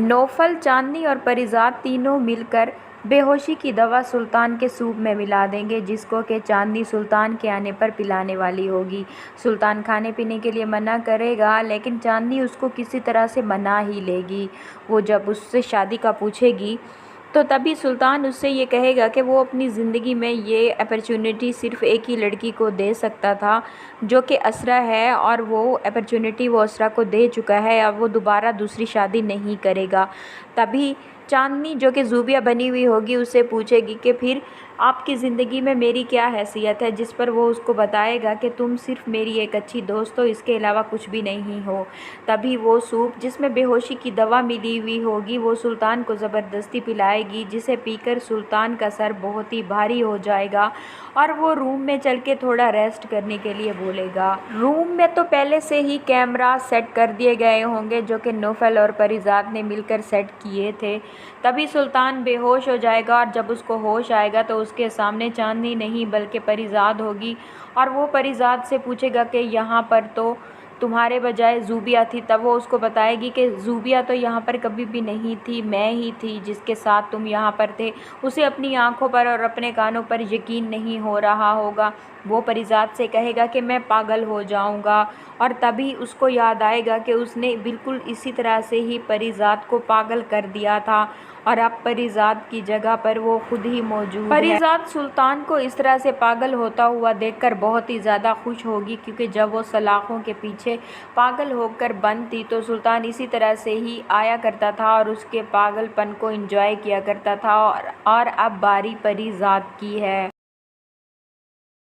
Naufal, चांदनी और परिजात तीनों मिलकर बेहोशी की दवा सुल्तान के सूप में मिला देंगे, जिसको कि चांदनी सुल्तान के आने पर पिलाने वाली होगी। सुल्तान खाने पीने के लिए मना करेगा, लेकिन चांदनी उसको किसी तरह से मना ही लेगी। वो जब उससे शादी का पूछेगी तो तभी सुल्तान उससे ये कहेगा कि वो अपनी ज़िंदगी में ये अपॉर्चुनिटी सिर्फ़ एक ही लड़की को दे सकता था, जो कि असरा है, और वो अपॉर्चुनिटी वो असरा को दे चुका है। अब वो दोबारा दूसरी शादी नहीं करेगा। तभी चांदनी, जो कि ज़ूबिया बनी हुई होगी, उससे पूछेगी कि फिर आपकी ज़िंदगी में मेरी क्या हैसियत है, जिस पर वो उसको बताएगा कि तुम सिर्फ़ मेरी एक अच्छी दोस्त हो, इसके अलावा कुछ भी नहीं हो। तभी वो सूप जिसमें बेहोशी की दवा मिली हुई होगी वो सुल्तान को ज़बरदस्ती पिलाएगी, जिसे पीकर सुल्तान का सर बहुत ही भारी हो जाएगा और वो रूम में चल के थोड़ा रेस्ट करने के लिए बोलेगा। रूम में तो पहले से ही कैमरा सेट कर दिए गए होंगे, जो कि नौफल और परिजात ने मिलकर सेट किए थे। तभी सुल्तान बेहोश हो जाएगा और जब उसको होश आएगा तो उसके सामने चांदनी नहीं बल्कि परिजात होगी, और वो परिजात से पूछेगा कि यहाँ पर तो तुम्हारे बजाय ज़ूबिया थी। तब वो उसको बताएगी कि ज़ूबिया तो यहाँ पर कभी भी नहीं थी, मैं ही थी जिसके साथ तुम यहाँ पर थे। उसे अपनी आंखों पर और अपने कानों पर यकीन नहीं हो रहा होगा। वो परिजात से कहेगा कि मैं पागल हो जाऊँगा, और तभी उसको याद आएगा कि उसने बिल्कुल इसी तरह से ही परिजात को पागल कर दिया था, और अब परिजात की जगह पर वो खुद ही मौजूद है। परिजात सुल्तान को इस तरह से पागल होता हुआ देखकर बहुत ही ज़्यादा खुश होगी, क्योंकि जब वो सलाखों के पीछे पागल होकर बंद थी तो सुल्तान इसी तरह से ही आया करता था और उसके पागलपन को एंजॉय किया करता था। और अब बारी परिजात की है।